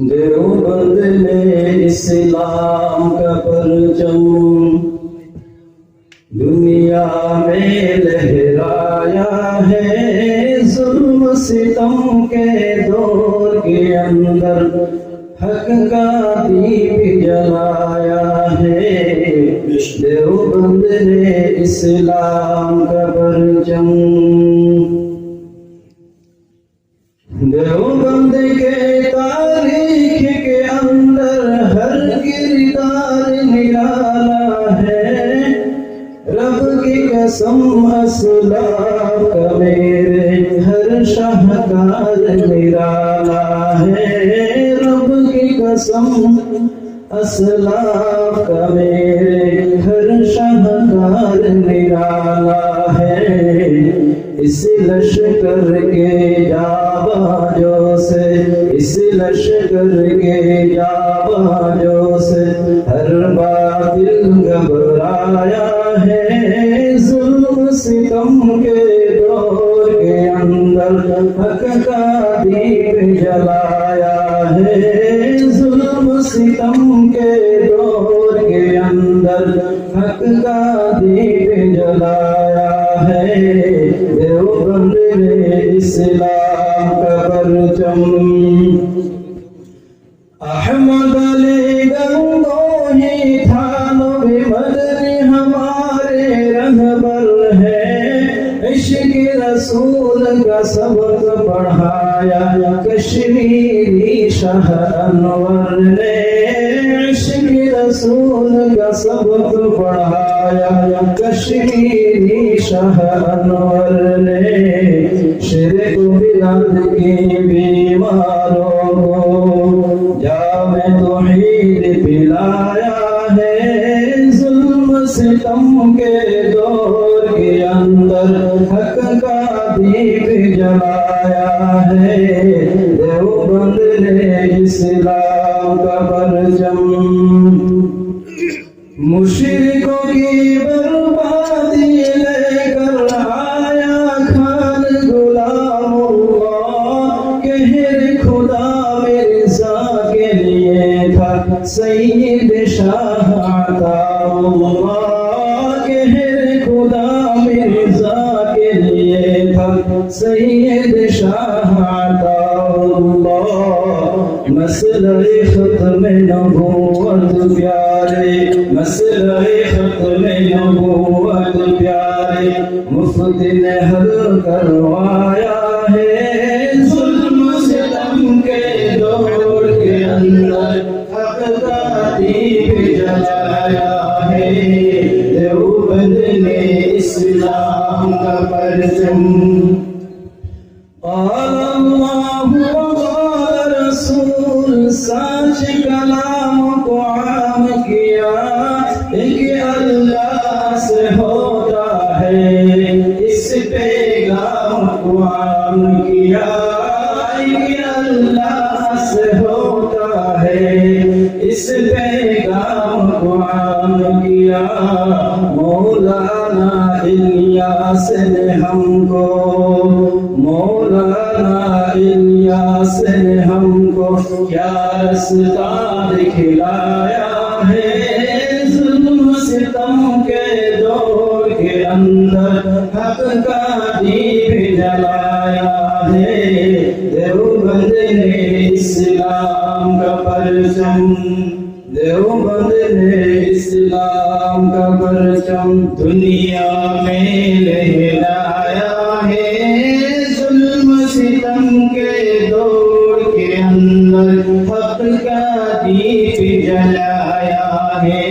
دیوبند نے اسلام کا پرچم دنیا میں لہرایا ہے، ظلم ستم کے دور کے اندر حق کا دیپ جلایا ہے۔ دیوبند نے اسلام کا پرچم، دیوبند کے تاریخ کے اندر ہر کردار نرالا ہے، رب کی قسم اسلاف کا میرے ہر شاہکار نرالا ہے، رب کی قسم اسلاف کا میرے ہر شاہکار نرالا ہے۔ اس لشکر کے جاباجوں سے، اس لشکر کے جاباجوں سے ہر باطل گھبرایا ہے، ظلم ستم کے دور کے اندر حق کا دیپ جلایا ہے، ظلم ستم کے دور کے اندر حق کا دیپ جلایا ہے۔ دیوبند نے اسلام کا پرچم، احمد علی گنگوہی تھانوی مدنی ہمارے رہبر ہے، عشق رسول کا سبق پڑھایا کشمیری شاہ انور نے، عشق رسول کا سبق پڑھایا کشمیری شاہ انور نے، شرک بدعت کی بیماروں کو جام توحید پلایا ہے، ظلم ستم کے دور کے اندر حق کا دیپ جلایا ہے۔ دیوبند نے اسلام کا پرچم، مشرکوں کی بربادی لے کر آیا خان غلام اللہ، قہر خدا مرزا کے لیے تھا سید شاہ عطا اللہ، قہر خدا مرزا کے لیے تھا سید شاہ عطا اللہ، مسئلہ ختم نبوت پیارے، مسئلہ ختم نبوت پیارے مفتی نے حل کروایا ہے، ظلم ستم کے دور کے اندر حق کا دیپ جلایا ہے۔ دیوبند نے اسلام کا پرچم، قال اللہ وقال رسول، سچ کلام کو عام کیا، ایک اللہ سے ہوتا ہے، اس پیغام کو عام کیا، ایک اللہ سے ہوتا ہے، اس پیغام کو عام کیا۔ مولانا الیاس نے ہم کو، مولانا الیاس نے ہم کو کیا رستہ دکھلایا ہے، ظلم ستم کے دور کے اندر حق کا دیپ جلایا ہے۔ دیوبند نے اسلام کا پرچم، دیوبند نے اسلام کا پرچم دنیا میں لہرایا ہے، ظلم ستم کے دور کے اندر حق کا دیپ جلایا ہے۔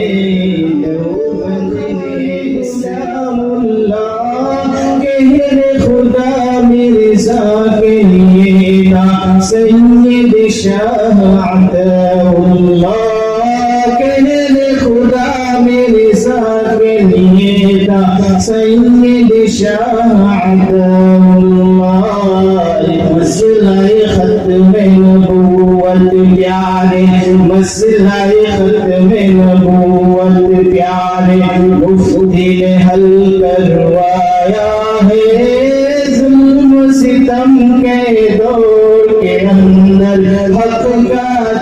دیوبند نے اسلام اللہ قہر خدا مرزا کے لیے تھا سید شاہ عطا اللہ، قہر خدا مرزا کے لیے تھا سید شاہ عطا اللہ، مسئلہ ختم نبوت پیارے، مسئلہ ختم نبوت پیارے مفتی نے حل کروایا ہے، ظلم ستم کے دور کے اندر حق کا